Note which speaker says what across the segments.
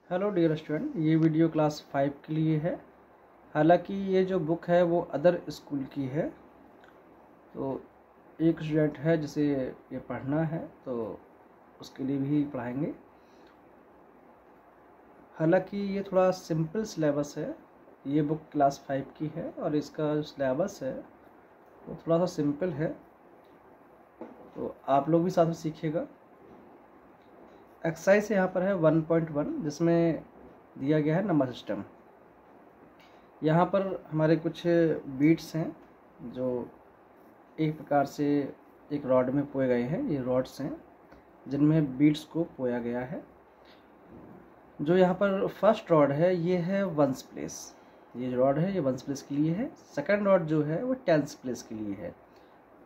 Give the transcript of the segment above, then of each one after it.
Speaker 1: Hello dear student, ये video class 5 के लिए है। हालांकि ये जो बुक है वो अदर स्कूल की है, तो एक स्टूडेंट है जिसे ये पढ़ना है तो उसके लिए भी पढ़ाएंगे। हालांकि ये थोड़ा सिंपल सिलेबस है। ये बुक क्लास 5 की है और इसका जो सिलेबस है वो थोड़ा सा सिंपल है, तो आप लोग भी साथ में सीखिएगा। एक्सरसाइज यहाँ पर है 1.1 जिसमें दिया गया है नंबर सिस्टम। यहाँ पर हमारे कुछ बीट्स हैं जो एक प्रकार से एक रॉड में पोए गए हैं। ये रॉड्स हैं जिनमें बीट्स को पोया गया है। जो यहाँ पर फर्स्ट रॉड है ये है वंस प्लेस। ये जो रॉड है ये वंस प्लेस के लिए है। सेकंड रॉड जो है वो टेंस प्लेस के लिए है।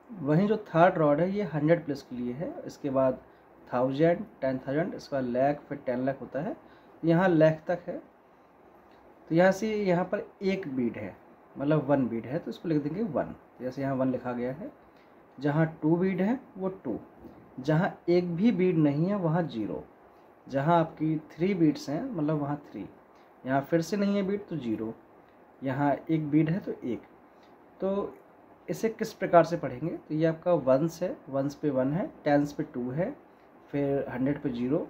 Speaker 1: वहीं जो थर्ड रॉड है ये 100 प्लेस के लिए है। इसके बाद 1000, 10,000, इसके बाद लाख, फिर 10 लाख होता है। यहाँ लाख तक है। तो यहाँ से यहाँ पर एक बीट है, मतलब 1 बीट है, तो इसको लिख देंगे 1। जैसे यहाँ 1 लिखा गया है। जहाँ 2 बीट है वो 2, जहाँ एक भी बीट नहीं है वहाँ 0, जहाँ आपकी 3 बीट्स हैं मतलब वहाँ 3, यहाँ फिर से नहीं है बीट तो 0, यहाँ एक बीट है तो 1। तो इसे किस प्रकार से पढ़ेंगे? तो ये आपका वंस है, वंस पे 1 है, टेंस पे 2 है, फिर 100 पे 0,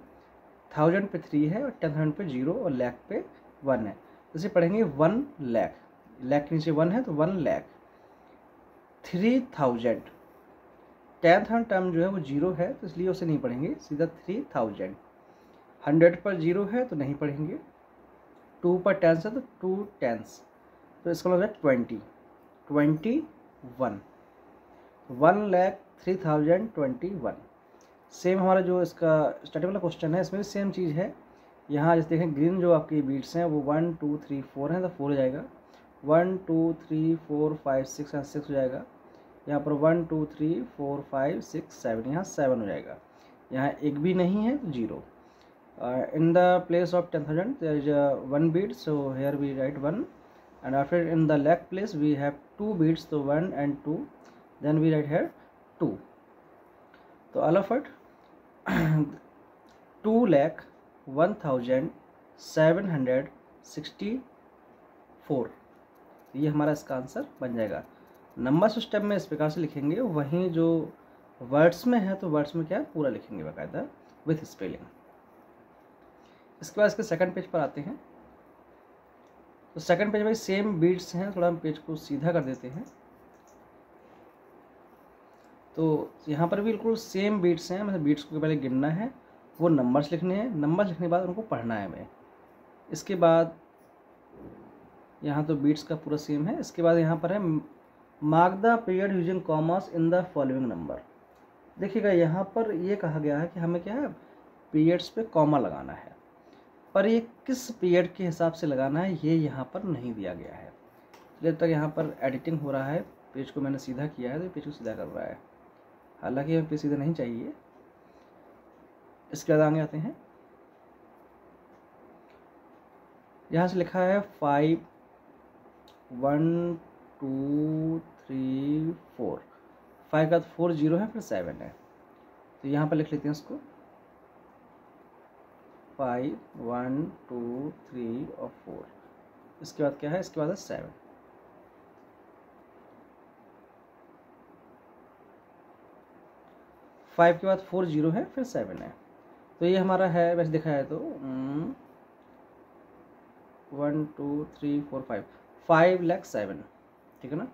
Speaker 1: 1000 पे 3 है और 10,000 पे 0 और लाख पे 1 है। इसे पढ़ेंगे 1 लाख। लाख के नीचे 1 है तो 1 लाख। 3000, 10,000 टर्म जो है वो 0 है तो इसलिए उसे नहीं पढ़ेंगे, सीधा 3000। 100 पर 0 है तो नहीं पढ़ेंगे। 2 पर टेंस है तो 2 टेंस, तो इसका मतलब है 21। 1,03,021। सेम हमारा जो इसका स्टार्टिंग वाला क्वेश्चन है इसमें भी सेम चीज़ है। यहाँ जैसे देखें ग्रीन जो आपकी बीट्स हैं वो 1 2 3 4 हैं तो 4 हो जाएगा। 1 2 3 4 5 6 है 6 हो जाएगा। यहाँ पर 1 2 3 4 5 6 7, यहाँ 7 हो जाएगा। यहाँ एक भी नहीं है तो 0। In the place of 10,000 there is one beat, so here we write 1, and after in the lakh place we have 2 beats, so 1 and 2, then we write here 2. So all of it 2,01,764, ये हमारा इसका answer बन जाएगा। Number system में इस प्रकार से लिखेंगे, वहीं जो वर्ड्स में है तो वर्ड्स में क्या है पूरा लिखेंगे बाकायदा विथ स्पेलिंग। इसके बाद इसके सेकंड पेज पर आते हैं। तो सेकंड पेज में सेम बीट्स हैं, थोड़ा हम पेज को सीधा कर देते हैं। तो यहाँ पर भी बिल्कुल सेम बीट्स हैं, मतलब बीट्स को पहले गिनना है, वो नंबर्स लिखने हैं, नंबर्स लिखने के बाद उनको पढ़ना है हमें। इसके बाद यहाँ तो बीट्स का पूरा सेम है। इसके बाद यहाँ पर है mark the period using commas in the following number. देखिएगा यहाँ पर ये कहा गया है कि हमें क्या है पीरियड्स पे कॉमा लगाना है, पर ये किस पीरियड के हिसाब से लगाना है ये यहाँ पर नहीं दिया गया है। जब तक यहाँ पर एडिटिंग हो रहा है, पेज को मैंने सीधा किया है तो पेज को सीधा कर रहा है, हालांकि हमें पेज सीधा नहीं चाहिए। इसके बाद आगे आते हैं। यहाँ से लिखा है 5 1 2 3 4, 5 का 4 0 है, फिर 7 है, तो यहाँ पर लिख लेते हैं उसको 5 1 2 3 और 4। इसके बाद क्या है? इसके बाद है 7। फाइव के बाद 4 0 है, फिर 7 है, तो ये हमारा है वैसे देखा है तो 1 2 3 4 5, 5,07,000, ठीक है ना।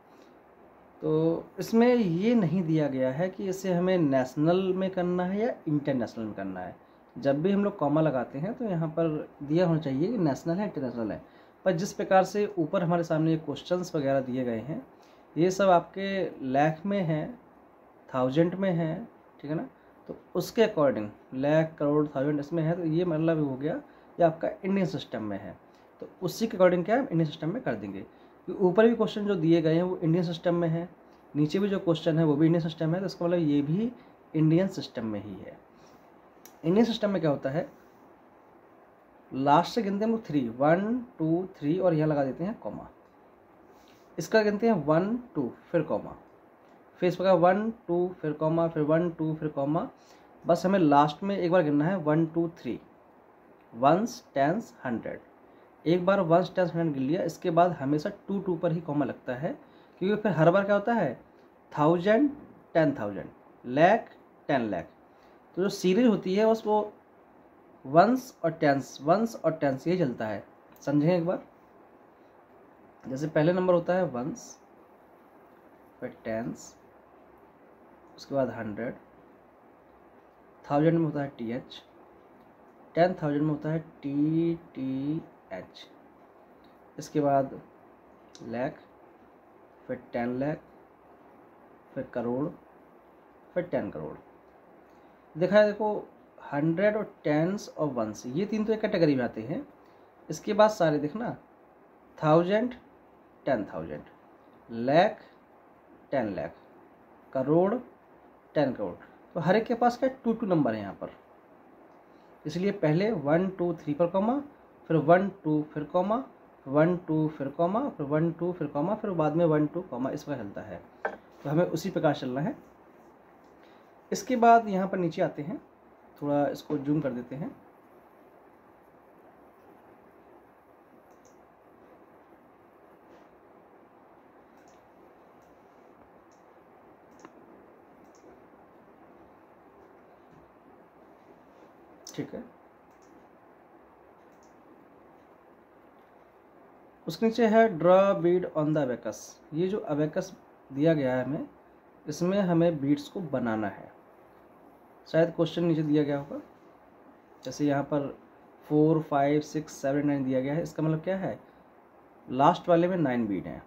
Speaker 1: तो इसमें ये नहीं दिया गया है कि इसे हमें नेशनल में करना है या इंटरनेशनल में करना है। जब भी हम लोग कॉमा लगाते हैं तो यहाँ पर दिया होना चाहिए कि नेशनल है इंटरनेशनल है, पर जिस प्रकार से ऊपर हमारे सामने क्वेश्चंस वगैरह दिए गए हैं ये सब आपके लाख में है, 1000 में है, ठीक है ना। तो उसके अकॉर्डिंग लाख करोड़ 1000 इसमें है, तो ये मतलब हो गया ये आपका इंडियन सिस्टम में है, तो उसी के अकॉर्डिंग क्या है इंडियन सिस्टम में कर देंगे। ऊपर भी क्वेश्चन जो दिए गए हैं वो इंडियन सिस्टम में है, नीचे भी जो क्वेश्चन है वो भी इंडियन सिस्टम है, तो इसका मतलब ये भी इंडियन सिस्टम में ही है। इंडियन सिस्टम में क्या होता है, लास्ट से गिनते हैं हम लोग 3 1 2 3 और यहाँ लगा देते हैं कॉमा। इसका गिनते हैं 1 2 फिर कॉमा, फिर इसका 1 2 फिर कॉमा, फिर 1 2 फिर कॉमा। बस हमें लास्ट में एक बार गिनना है 1 2 3, वंस, टेंस, 100। एक बार वंस, टेंस, 100 गिन लिया, इसके बाद हमेशा 2 पर ही कॉमा लगता है, क्योंकि फिर हर बार क्या होता है 1000, 10,000, लाख, 10 लाख। तो जो सीरीज होती है बस वो वंस और टेंस ये चलता है। समझें एक बार, जैसे पहले नंबर होता है वंस, फिर टेंस, उसके बाद 100, 1000 में होता है TH, 10,000 में होता है TTH, इसके बाद लाख, फिर 10 लाख, फिर करोड़, फिर 10 करोड़। देखा है, देखो 100 और टेंस और वंस ये तीन तो एक कैटेगरी में आते हैं। इसके बाद सारे देखना 1000, 10,000, लाख, 10 लाख, करोड़, 10 करोड़। तो हर एक के पास क्या 2 नंबर है यहाँ पर, इसलिए पहले 1 2 3 पर कॉमा, फिर 1 2 फिर कॉमा, 1 2 फिर कॉमा, फिर 1 2 फिर कॉमा, फिर बाद में 1 2 कॉमा, इस पर चलता है। तो हमें उसी प्रकार चलना है। इसके बाद यहाँ पर नीचे आते हैं, थोड़ा इसको जूम कर देते हैं। ठीक है, उसके नीचे है draw Beed on the abacus. ये जो अबेकस दिया गया है हमें, इसमें हमें बीड्स को बनाना है। शायद क्वेश्चन नीचे दिया गया होगा, जैसे यहाँ पर 4 5 6 7 9 दिया गया है। इसका मतलब क्या है, लास्ट वाले में 9 बीड हैं,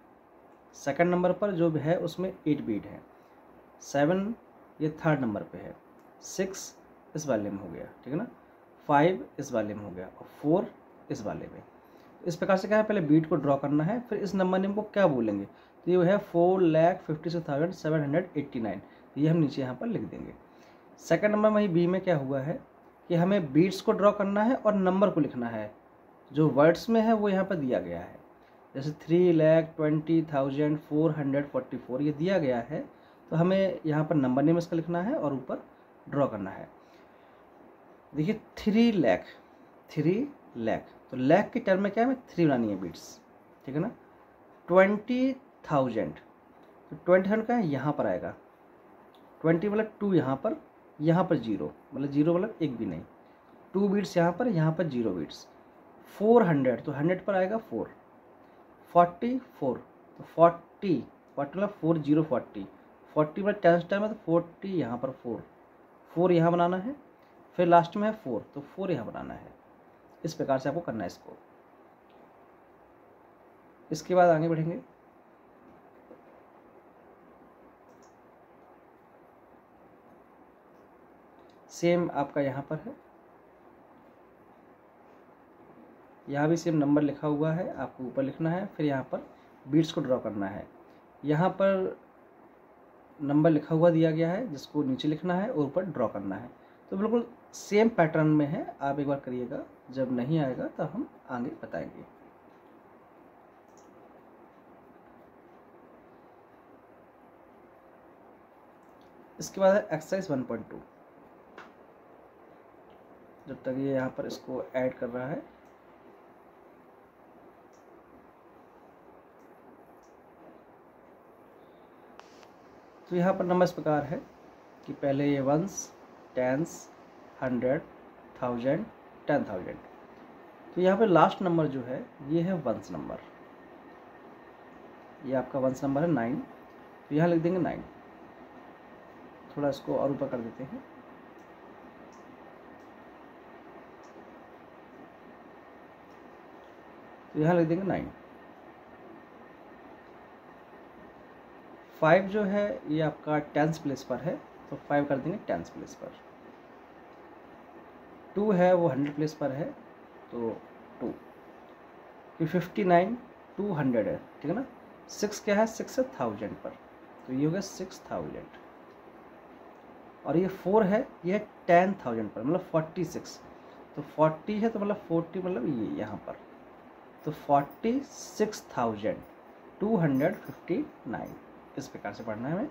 Speaker 1: सेकंड नंबर पर जो है उसमें 8 बीड है, 7 ये थर्ड नंबर पे है, 6 इस वाले में हो गया, ठीक है ना, 5 इस वाले में हो गया और 4 इस वाले में। इस प्रकार से क्या है, पहले बीट को ड्रॉ करना है, फिर इस नंबर नेम को क्या बोलेंगे, तो ये है 4,56,789, ये हम नीचे यहाँ पर लिख देंगे। सेकंड नंबर में बी में क्या हुआ है कि हमें बीट्स को ड्रॉ करना है और नंबर को लिखना है, जो वर्ड्स में है वो यहाँ पर दिया गया है, जैसे 3,20,444 ये दिया गया है। तो हमें यहाँ पर नंबर नेम इसका लिखना है और ऊपर ड्रॉ करना है। देखिए 3 लाख, तो लाख की टर्म में क्या है, 3 बनानी है बीट्स, ठीक है ना। 20,000, तो 20,000 का है यहाँ पर आएगा, 20 मतलब 2 यहाँ पर 0 मतलब 0 मतलब एक भी नहीं, 2 बीट्स यहाँ पर 0 बीट्स। 400 तो 100 पर आएगा 4, 44 तो 40 मतलब 40 40 मतलब 10 टाइम है तो 40 यहाँ पर 4 यहाँ बनाना है, फिर लास्ट में है 4 तो 4 यहाँ बनाना है। इस प्रकार से आपको करना है इसको। इसके बाद आगे बढ़ेंगे, सेम आपका यहाँ पर है, यहाँ भी सेम नंबर लिखा हुआ है, आपको ऊपर लिखना है, फिर यहाँ पर बीट्स को ड्रॉ करना है। यहाँ पर नंबर लिखा हुआ दिया गया है जिसको नीचे लिखना है और ऊपर ड्रॉ करना है। तो बिल्कुल सेम पैटर्न में है, आप एक बार करिएगा, जब नहीं आएगा तो हम आगे बताएंगे। इसके बाद है एक्सरसाइज 1.2। जब तक ये यहाँ पर इसको ऐड कर रहा है, तो यहाँ पर नंबर इस प्रकार है कि पहले ये वंस, टेंस, 100, 1000, 10,000। तो यहाँ पे लास्ट नंबर जो है ये है वंस नंबर, ये आपका वंस नंबर है 9, तो यहाँ लिख देंगे 9। थोड़ा इसको और ऊपर कर देते हैं, तो यहाँ लिख देंगे 9। 5 जो है ये आपका 10th प्लेस पर है, तो 5 कर देंगे 10th प्लेस पर। 2 है वो 100 प्लेस पर है, तो 2। फिर 59 200 है, ठीक है ना। 6 क्या है, 6 है 1000 पर, तो ये हो गया 6000। और ये 4 है, ये है 10,000 पर, मतलब 46, तो 40 है तो मतलब 40 मतलब ये यहाँ पर, तो 46,259। इस प्रकार से पढ़ना है हमें।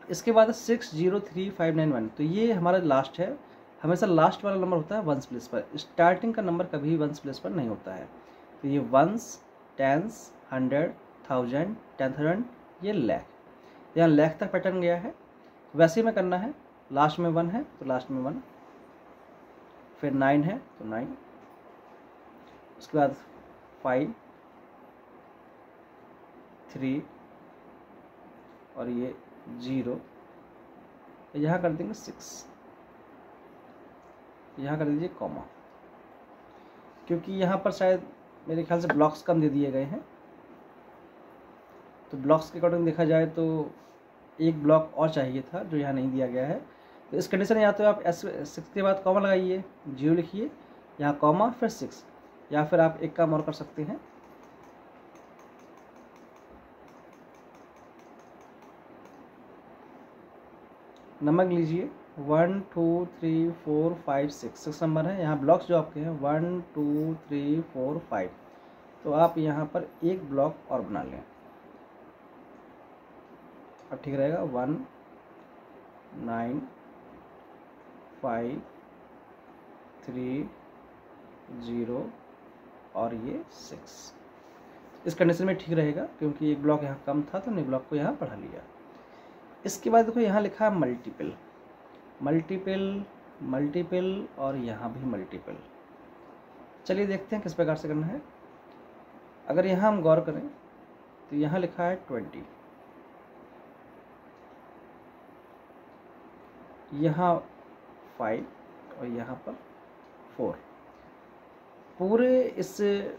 Speaker 1: इसके बाद 603591, तो ये हमारा लास्ट है हमेशा लास्ट वाला नंबर होता है वंस प्लेस पर, स्टार्टिंग का नंबर कभी वंस प्लेस पर नहीं होता है। तो ये वंस, टेंस, 100, 1000, 10,000, ये लाख, यहाँ लाख तक पैटर्न गया है। वैसे में करना है, लास्ट में 1 है तो लास्ट में 1, फिर 9 है तो 9, उसके बाद 5, 3 और ये 0, यहाँ कर देंगे 6, यहाँ कर दीजिए कॉमा, क्योंकि यहाँ पर शायद मेरे ख्याल से ब्लॉक्स कम दे दिए गए हैं। तो ब्लॉक्स के अकॉर्डिंग देखा जाए तो एक ब्लॉक और चाहिए था जो यहाँ नहीं दिया गया है। तो इस कंडीशन में या तो आप S6 के बाद कॉमा लगाइए, 0 लिखिए, यहाँ कॉमा फिर 6, या फिर आप एक काम और कर सकते हैं, नंबर लीजिए 1 2 3 4 5 6 नंबर है। यहाँ ब्लॉक्स जो आपके हैं 1 2 3 4 5, तो आप यहाँ पर एक ब्लॉक और बना लें, अब ठीक रहेगा। 1 9 5 3 0 और ये 6, इस कंडीशन में ठीक रहेगा, क्योंकि एक ब्लॉक यहाँ कम था तो हमने ब्लॉक को यहाँ बढ़ा लिया। इसके बाद देखो यहाँ लिखा है मल्टीपल, मल्टीपल, मल्टीपल और यहाँ भी मल्टीपल। चलिए देखते हैं किस प्रकार से करना है। अगर यहाँ हम गौर करें तो यहाँ लिखा है 20, यहाँ 5 और यहाँ पर 4। पूरे इस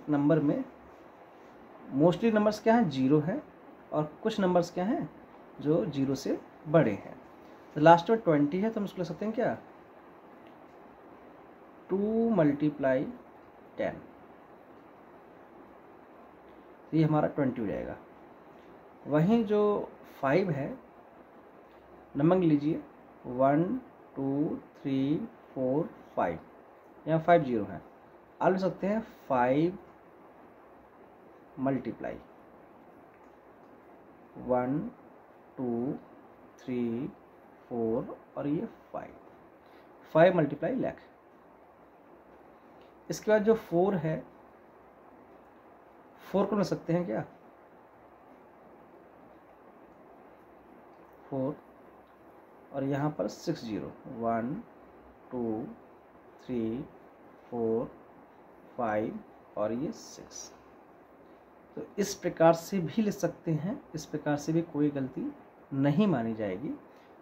Speaker 1: नंबर में मोस्टली नंबर्स क्या हैं, 0 है, और कुछ नंबर्स क्या हैं जो 0 से बड़े हैं। तो लास्ट में 20 है तो हम इसको लिख सकते हैं क्या, 2 × 10, ये हमारा 20 हो जाएगा। वहीं जो 5 है, नंबर लीजिए 1 2 3 4 5, यहाँ 5 0 है, आप लिख सकते हैं 5 × 1 2 3 4 और ये 5 × लाख। इसके बाद जो 4 है, 4 को लिख सकते हैं क्या, 4 और यहाँ पर 6 0, 1 2 3 4 5 और ये 6। तो इस प्रकार से भी लिख सकते हैं, इस प्रकार से भी कोई गलती नहीं मानी जाएगी।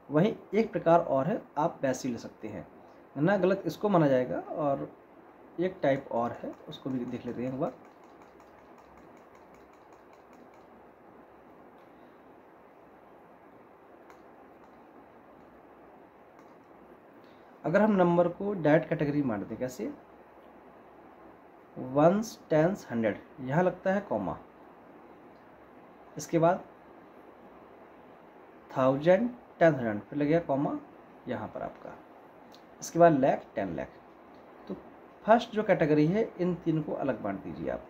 Speaker 1: वहीं एक प्रकार और है, आप वैसे ही लिख सकते हैं, ना गलत इसको माना जाएगा। और एक टाइप और है, उसको भी देख लेते हैं एक बार। अगर हम नंबर को डायरेक्ट कैटेगरी मान दें, कैसे, 1 10 100, यहाँ लगता है कॉमा, इसके बाद 1000 10,000 फिर लगेगा कॉमा यहाँ पर आपका, इसके बाद लाख 10 लाख। तो फर्स्ट जो कैटेगरी है, इन 3 को अलग बांट दीजिए आप,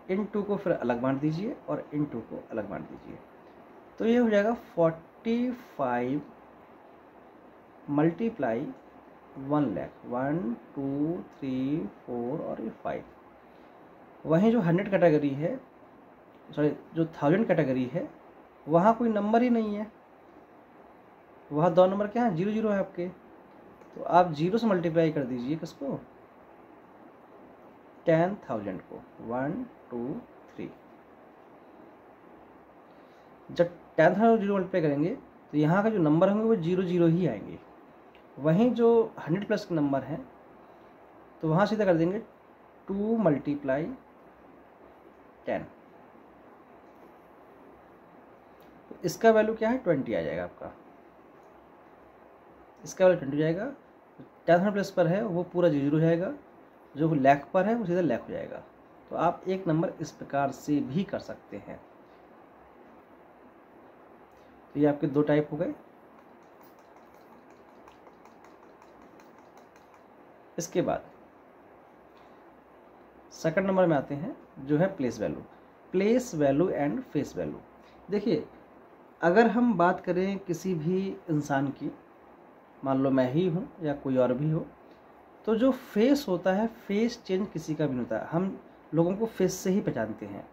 Speaker 1: इन 2 को फिर अलग बांट दीजिए और इन 2 को अलग बांट दीजिए। तो ये हो जाएगा 45 × 1 लाख, 1 2 3 4 और ये 5। वहीं जो 100 कैटेगरी है, सॉरी जो 1000 कैटेगरी है, वहाँ कोई नंबर ही नहीं है, वहाँ 2 नंबर क्या है, 0 0 है आपके। तो आप 0 से मल्टीप्लाई कर दीजिए किसको, 10,000 को, 1 2 3। जब 10,000 0 मल्टीप्लाई करेंगे तो यहाँ का जो नंबर होंगे वो 0 0 ही आएंगे। वहीं जो 100 प्लस के नंबर हैं, तो वहाँ सीधा कर देंगे 2 × 10, तो इसका वैल्यू क्या है, 20 आ जाएगा आपका, इसका वैल्यू 20 हो जाएगा। 10,000 प्लस पर है वो पूरा 0 हो जाएगा, जो लाख पर है वो सीधा लाख हो जाएगा। तो आप एक नंबर इस प्रकार से भी कर सकते हैं। तो ये आपके 2 टाइप हो गए। इसके बाद सेकंड नंबर में आते हैं, जो है place value, place value and face value. देखिए, अगर हम बात करें किसी भी इंसान की, मान लो मैं ही हूँ या कोई और भी हो, तो जो फेस होता है, फेस चेंज किसी का भी नहीं होता है। हम लोगों को फेस से ही पहचानते हैं।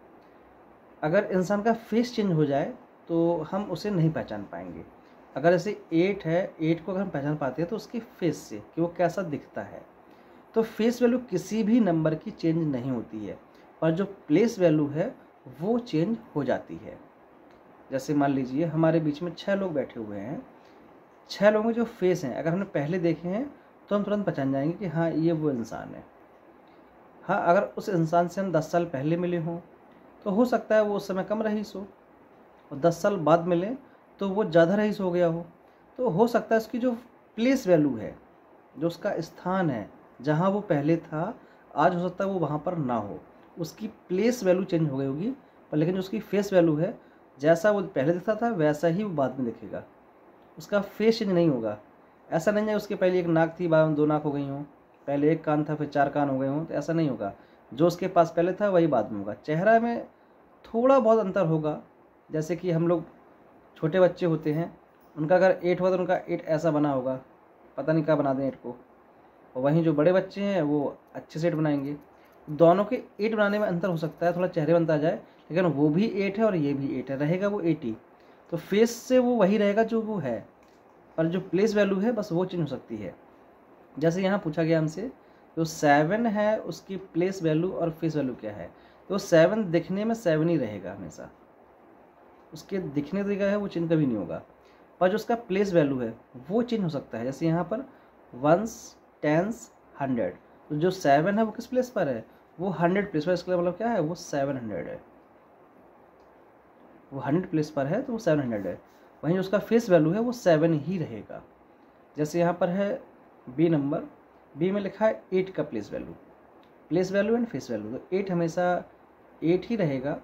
Speaker 1: अगर इंसान का फेस चेंज हो जाए तो हम उसे नहीं पहचान पाएंगे। अगर जैसे 8 है, 8 को अगर हम पहचान पाते हैं तो उसके फेस से कि वो कैसा दिखता है। तो फेस वैल्यू किसी भी नंबर की चेंज नहीं होती है, पर जो प्लेस वैल्यू है वो चेंज हो जाती है। जैसे मान लीजिए हमारे बीच में 6 लोग बैठे हुए हैं, 6 लोगों के जो फेस हैं अगर हमने पहले देखे हैं तो हम तुरंत पहचान जाएंगे कि हाँ ये वो इंसान है। हाँ, अगर उस इंसान से हम 10 साल पहले मिले हों तो हो सकता है वो उस समय कम रईस हो, और 10 साल बाद मिले तो वो ज़्यादा रईस हो गया हो। तो हो सकता है उसकी जो प्लेस वैल्यू है, जो उसका स्थान है जहाँ वो पहले था, आज हो सकता है वो वहाँ पर ना हो, उसकी प्लेस वैल्यू चेंज हो गई होगी। पर लेकिन जो उसकी फेस वैल्यू है, जैसा वो पहले दिखता था वैसा ही वो बाद में दिखेगा, उसका फेस चेंज नहीं होगा। ऐसा नहीं है उसके पहले एक नाक थी, बाद में 2 नाक हो गई हों, पहले एक कान था फिर 4 कान हो गए हों, तो ऐसा नहीं होगा। जो उसके पास पहले था वही बाद में होगा। चेहरा में थोड़ा बहुत अंतर होगा। जैसे कि हम लोग छोटे बच्चे होते हैं, उनका अगर 8 हुआ तो उनका 8 ऐसा बना होगा, पता नहीं क्या बना दें 8 को। और वहीं जो बड़े बच्चे हैं वो अच्छे से 8 बनाएंगे। दोनों के 8 बनाने में अंतर हो सकता है, थोड़ा चेहरे बनता जाए, लेकिन वो भी 8 है और ये भी 8 है, रहेगा वो 8 ही। तो फेस से वो वही रहेगा जो वो है, पर जो प्लेस वैल्यू है बस वो चेंज हो सकती है। जैसे यहाँ पूछा गया हमसे जो 7 है उसकी प्लेस वैल्यू और फेस वैल्यू क्या है, तो 7 दिखने में 7 ही रहेगा हमेशा, उसके दिखने तरीका है वो चेंज कभी नहीं होगा। पर जो उसका प्लेस वैल्यू है वो चेंज हो सकता है। जैसे यहाँ पर 1s, 10s, 100, तो जो 7 है वो किस प्लेस पर है, वो 100 प्लेस पर। इसका मतलब क्या है, वो 700 है, वो 100 प्लेस पर है तो वो 700 है। वहीं जो उसका फेस वैल्यू है वो 7 ही रहेगा। जैसे यहाँ पर है बी नंबर, बी में लिखा है 8 का place value and face value, तो 8 हमेशा 8 ही रहेगा।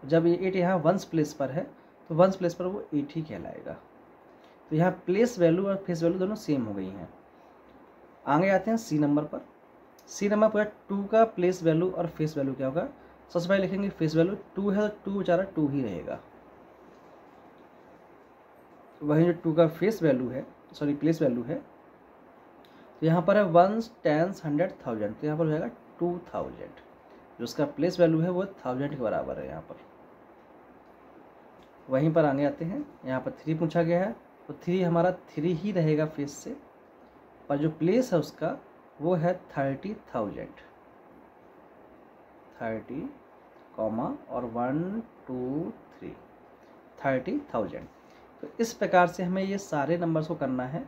Speaker 1: जब ये 8 यहाँ 1s प्लेस पर है तो 1s प्लेस पर वो 8 ही कहलाएगा। तो यहाँ प्लेस वैल्यू और फेस वैल्यू दोनों सेम हो गई हैं। आगे आते हैं सी नंबर पर। सी नंबर पर 2 का प्लेस वैल्यू और फेस वैल्यू क्या होगा। सबसे पहले लिखेंगे फेस वैल्यू, 2 है तो 2 बेचारा 2 ही रहेगा। वहीं जो 2 का फेस वैल्यू है, सॉरी प्लेस वैल्यू है, तो यहाँ पर है 1s, 10s, 100, 1000, तो यहाँ पर हो जाएगा 2000। जो उसका प्लेस वैल्यू है वो 1000 के बराबर है यहाँ पर। वहीं पर आगे आते हैं, यहाँ पर 3 पूछा गया है, तो 3 हमारा 3 ही रहेगा फेस से, और जो प्लेस है उसका वो है 30,000, 30 कॉमा और 1 2 3, 30,000। तो इस प्रकार से हमें ये सारे नंबर्स को करना है।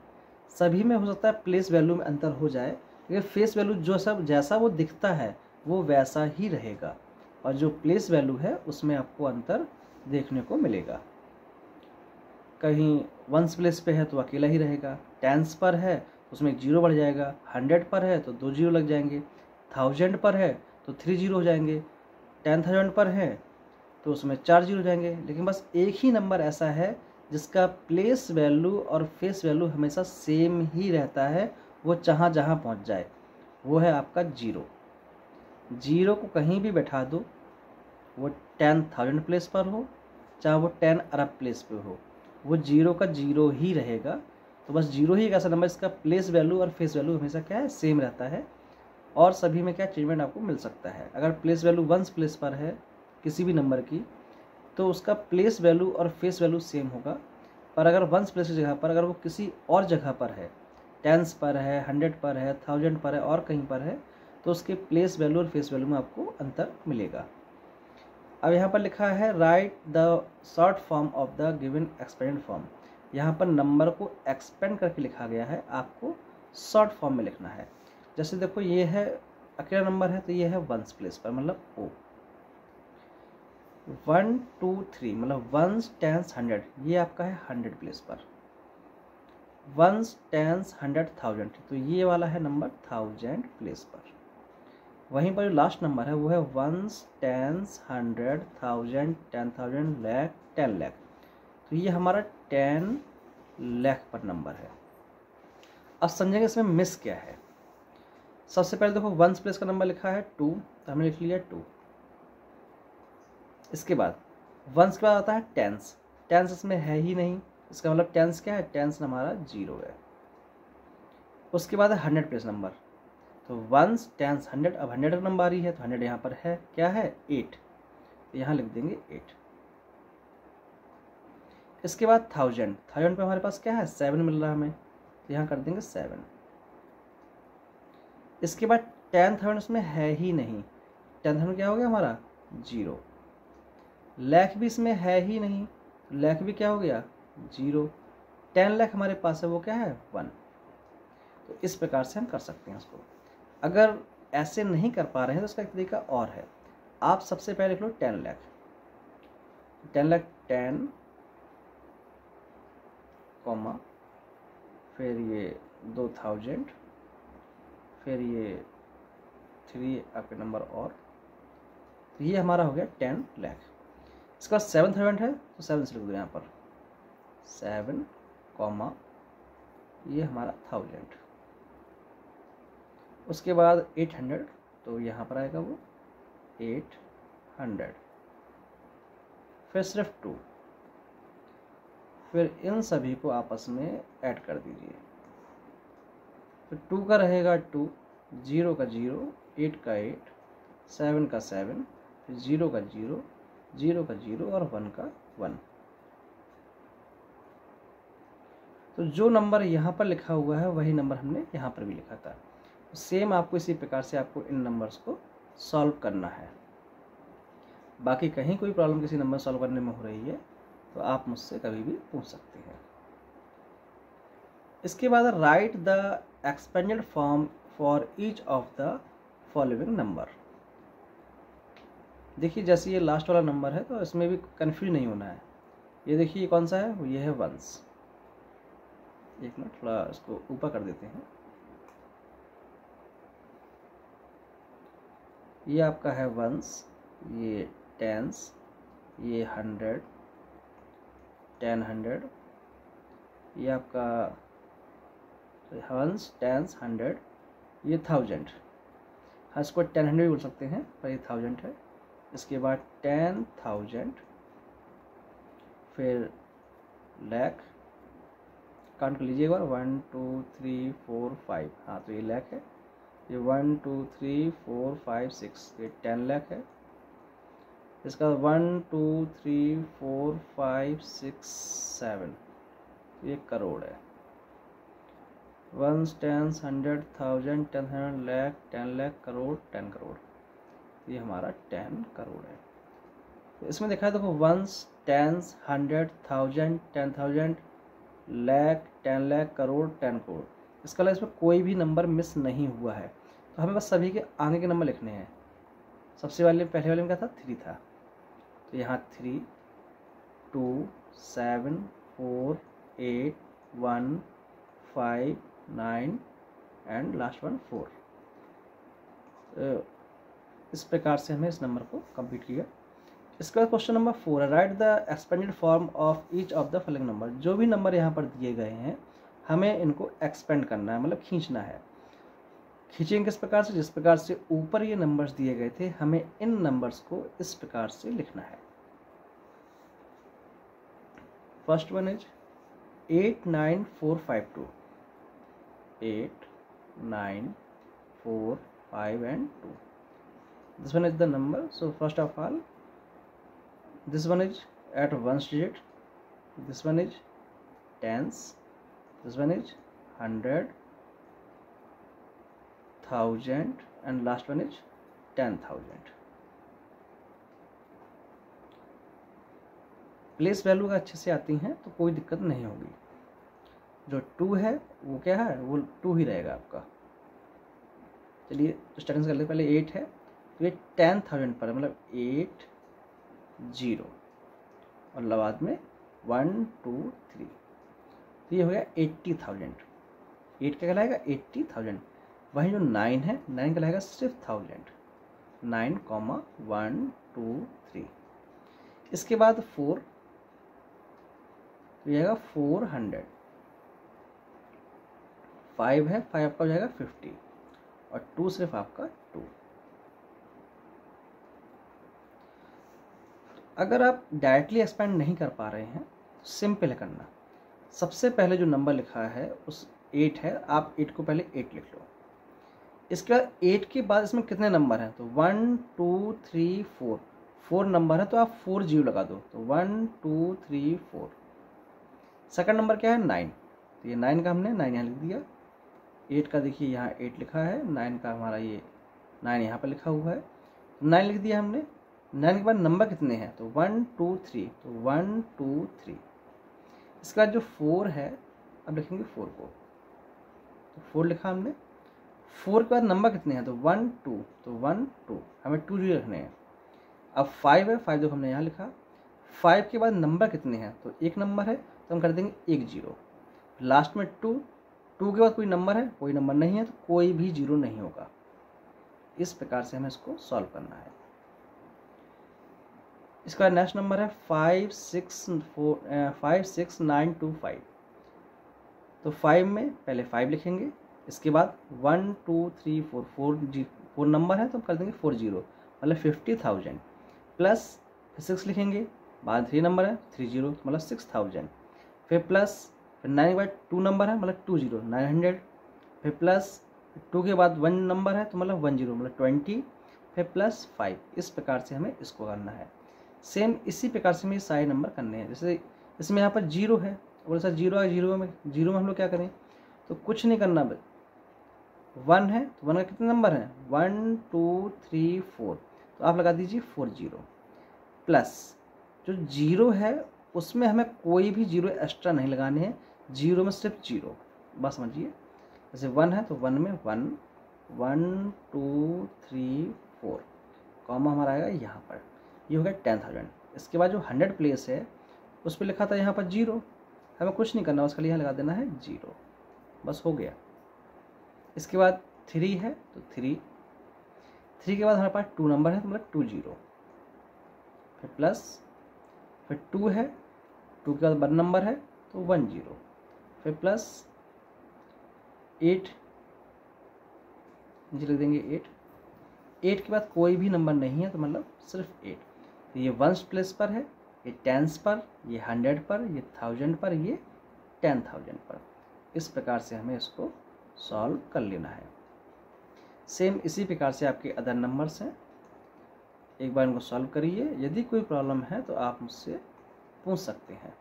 Speaker 1: सभी में हो सकता है प्लेस वैल्यू में अंतर हो जाए, लेकिन फेस वैल्यू जो सब जैसा वो दिखता है वो वैसा ही रहेगा, और जो प्लेस वैल्यू है उसमें आपको अंतर देखने को मिलेगा। कहीं 1s प्लेस पे है तो अकेला ही रहेगा, 10s पर है तो उसमें 1 जीरो बढ़ जाएगा, 100 पर है तो 2 जीरो लग जाएंगे, 1000 पर है तो 3 जीरो हो जाएंगे, 10,000 पर है तो उसमें 4 जीरो हो जाएंगे। लेकिन बस एक ही नंबर ऐसा है जिसका प्लेस वैल्यू और फेस वैल्यू हमेशा सेम ही रहता है, वो जहाँ जहाँ पहुँच जाए, वो है आपका जीरो। जीरो को कहीं भी बैठा दो, वो 10,000 प्लेस पर हो चाहे वो 10 अरब प्लेस पे हो, वो जीरो का जीरो ही रहेगा। तो बस जीरो ही एक ऐसा नंबर इसका प्लेस वैल्यू और फेस वैल्यू हमेशा क्या है, सेम रहता है, और सभी में क्या चेंजमेंट आपको मिल सकता है। अगर प्लेस वैल्यू 1s प्लेस पर है किसी भी नंबर की तो उसका प्लेस वैल्यू और फेस वैल्यू सेम होगा, पर अगर 1s प्लेस की जगह पर अगर वो किसी और जगह पर है, 10s पर है, 100 पर है, 1000 पर है और कहीं पर है, तो उसके प्लेस वैल्यू और फेस वैल्यू में आपको अंतर मिलेगा। अब यहाँ पर लिखा है right the short form of the given expand form. यहाँ पर नंबर को एक्सपेंड करके लिखा गया है, आपको शॉर्ट फॉर्म में लिखना है। जैसे देखो ये है अकेला नंबर है तो ये है 1s प्लेस पर, मतलब O। 1 2 3 मतलब 1s 10s 100, ये आपका है 100 प्लेस पर। 1s 10s 100 1000, तो ये वाला है नंबर 1000 प्लेस पर। वहीं पर जो लास्ट नंबर है वो है 1s 10s 100 1000 10,000 लाख 10 लाख, तो ये हमारा 10 लाख पर नंबर है। अब समझेंगे इसमें मिस क्या है। सबसे पहले देखो 1s प्लेस का नंबर लिखा है 2, तो हमने लिख लिया 2। इसके बाद 1s के बाद आता है 10s, 10s इसमें है ही नहीं, इसका मतलब 10s क्या है, 10s हमारा 0 है। उसके बाद है 100 प्लेस नंबर, तो वंस, टेंस, 100। अब 100 का नंबर आ रही है तो 100 यहाँ पर है, क्या है 8, तो यहाँ लिख देंगे 8। इसके बाद 1000 पे हमारे पास क्या है 7 मिल रहा है हमें, तो यहाँ कर देंगे 7। इसके बाद 10,000 इसमें है ही नहीं, 10,000 क्या हो गया हमारा 0। लाख भी इसमें है ही नहीं, लाख भी क्या हो गया 0। 10 लाख हमारे पास है, वो क्या है 1। तो इस प्रकार से हम कर सकते हैं इसको। अगर ऐसे नहीं कर पा रहे हैं तो इसका एक तरीका और है, आप सबसे पहले लिख लो 10 लाख, 10 लाख 10, कॉमा, फिर ये 2000, फिर ये 3 आपके नंबर और, तो ये हमारा हो गया 10 लाख। इसके बाद 7000 है तो 7 से लिख दो यहाँ पर 7, कॉमा, ये हमारा 1000। उसके बाद 800, तो यहाँ पर आएगा वो 800, फिर सिर्फ 2, फिर इन सभी को आपस में ऐड कर दीजिए। तो 2 का रहेगा 2, 0 का 0, 8 का 8, 7 का 7, फिर 0 का 0, 0 का 0 और 1 का 1। तो जो नंबर यहाँ पर लिखा हुआ है वही नंबर हमने यहाँ पर भी लिखा था। सेम आपको इसी प्रकार से आपको इन नंबर्स को सॉल्व करना है। बाकी कहीं कोई प्रॉब्लम किसी नंबर सॉल्व करने में हो रही है तो आप मुझसे कभी भी पूछ सकते हैं। इसके बाद right the expanded form for each of the following number. देखिए जैसे ये लास्ट वाला नंबर है तो इसमें भी कंफ्यूज नहीं होना है। ये देखिए कौन सा है, ये है वंस। एक मिनट थोड़ा इसको ऊपर कर देते हैं। ये आपका है वंस, ये टेंस, ये 100, 10, 100, ये आपका वंस, टेंस, 100, ये 1000। हाँ इसको 1000 भी बोल सकते हैं पर ये 1000 है। इसके बाद 10,000, फिर लाख, काउंट कर लीजिए एक बार 1 2 3 4 5, हाँ तो ये लाख है। ये 1 2 3 4 5 6, ये 10 लाख है। इसका 1 2 3 4 5 6 7, ये करोड़ है। 1 10 100 1000 10,000 लाख 10 लाख करोड़ 10 करोड़, ये हमारा 10 करोड़ है। तो इसमें देखा है देखो 1 10 100 1000 10,000 लाख 10 लाख करोड़ 10 करोड़, इसका मतलब इसमें कोई भी नंबर मिस नहीं हुआ है। तो हमें बस सभी के आगे के नंबर लिखने हैं। सबसे पहले वाले में क्या था 3 था, तो यहाँ 3 2 7 4 8 1 5 9 एंड लास्ट वन 4। इस प्रकार से हमें इस नंबर को कंप्लीट किया। इसके बाद क्वेश्चन नंबर 4 है right the expanded form of each of the following number. जो भी नंबर यहाँ पर दिए गए हैं हमें इनको एक्सपेंड करना है, मतलब खींचना है। खींचेंगे किस प्रकार से, जिस प्रकार से ऊपर ये नंबर्स दिए गए थे हमें इन नंबर्स को इस प्रकार से लिखना है। First one is 89452, 8 9 4 5 and 2. This one is the number. So first of all, this one is at 1 digit, this one is tens, this one is 100, 1000 and last one is 10,000. Place value का अच्छे से आती हैं तो कोई दिक्कत नहीं होगी। जो 2 है वो क्या है, वो 2 ही रहेगा आपका। चलिए तो स्टार्टिंग से कर लेते, पहले 8 है तो ये 10,000 पर है, मतलब 8 0 और बाद में 1 2 3, तो ये हो गया 80,000। 8 क्या कहलाएगा 80,000। वहीं जो 9 है 9 कहलाएगा सिर्फ 1000, 9, 1 2 3। इसके बाद 4 तो जाएगा 400, 5 है 5 आपका हो जाएगा 50 और 2 सिर्फ आपका 2। अगर आप डायरेक्टली एक्सपेंड नहीं कर पा रहे हैं तो सिंपल है करना। सबसे पहले जो नंबर लिखा है उस 8 है, आप 8 को पहले 8 लिख लो। इसके बाद 8 के बाद इसमें कितने नंबर हैं, तो 1 2 3 4, 4 नंबर है तो आप 4 जीरो लगा दो, तो 1 2 3 4। सेकंड नंबर क्या है, 9, तो ये 9 का हमने 9 यहाँ लिख दिया। 8 का देखिए यहाँ 8 लिखा है, 9 का हमारा ये 9 यहाँ पर लिखा हुआ है, 9 लिख दिया हमने। 9 के बाद नंबर कितने हैं, तो 1 2 3, तो 1 2 3। इसके बाद जो 4 है, अब लिखेंगे 4 को, तो 4 लिखा हमने। 4 के बाद नंबर कितने हैं, तो 1 2, तो 1 2, हमें 2 जीरो रखने हैं। अब 5 है, 5 जो हमने यहाँ लिखा। 5 के बाद नंबर कितने हैं, तो एक नंबर है तो हम कर देंगे 1 जीरो। लास्ट में 2, 2 के बाद कोई नंबर है, कोई नंबर नहीं है तो कोई भी जीरो नहीं होगा। इस प्रकार से हमें इसको सॉल्व करना है। इसका नेक्स्ट नंबर है 5 6 9 2 5। तो 5 में पहले 5 लिखेंगे, इसके बाद 1 2 3 4, 4 नंबर है तो हम कर देंगे 4 जीरो, मतलब 50,000। प्लस फिर 6 लिखेंगे, बाद 3 नंबर है 3 जीरो, मतलब 6000। फिर प्लस, फिर 9 के बाद 2 नंबर है मतलब 2 जीरो, 900। फिर प्लस 2 के बाद 1 नंबर है तो मतलब 1 जीरो, मतलब 20। फिर प्लस 5। इस प्रकार से हमें इसको करना है। सेम इसी प्रकार से हमें सारे नंबर करने हैं। जैसे इसमें यहाँ पर 0 है, बोले सर जीरो है, जीरो में हम लोग क्या करें, तो कुछ नहीं करना। 1 है तो 1 का कितने नंबर हैं, 1 2 3 4, तो आप लगा दीजिए 4 जीरो। प्लस जो 0 है उसमें हमें कोई भी जीरो एक्स्ट्रा नहीं लगाने हैं, जीरो में सिर्फ जीरो, बस समझिए। जैसे 1 है तो 1 में 1 1 2 3 4, कॉमा हमारा आएगा यहाँ पर, ये हो गया 10,000। इसके बाद जो 100 प्लेस है उस पर लिखा था यहाँ पर 0, हमें कुछ नहीं करना, उसके लिए यहाँ लगा देना है 0, बस हो गया। इसके बाद 3 है तो 3 के बाद हमारे पास 2 नंबर है तो मतलब 2 जीरो। फिर प्लस, फिर 2 है, 2 के बाद 1 नंबर है तो 1 जीरो। फिर प्लस 8, नीचे लिख देंगे 8 के बाद कोई भी नंबर नहीं है तो मतलब सिर्फ 8। तो ये 1s प्लेस पर है, ये 10s पर, ये 100 पर, ये 1000 पर, ये 10,000 पर। इस प्रकार से हमें इसको सॉल्व कर लेना है। सेम इसी प्रकार से आपके अदर नंबर्स हैं, एक बार इनको सॉल्व करिए। यदि कोई प्रॉब्लम है तो आप मुझसे पूछ सकते हैं,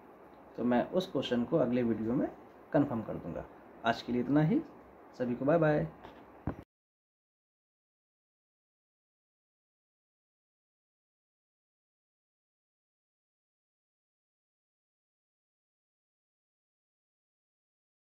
Speaker 1: तो मैं उस क्वेश्चन को अगले वीडियो में कंफर्म कर दूंगा। आज के लिए इतना ही, सभी को बाय बाय।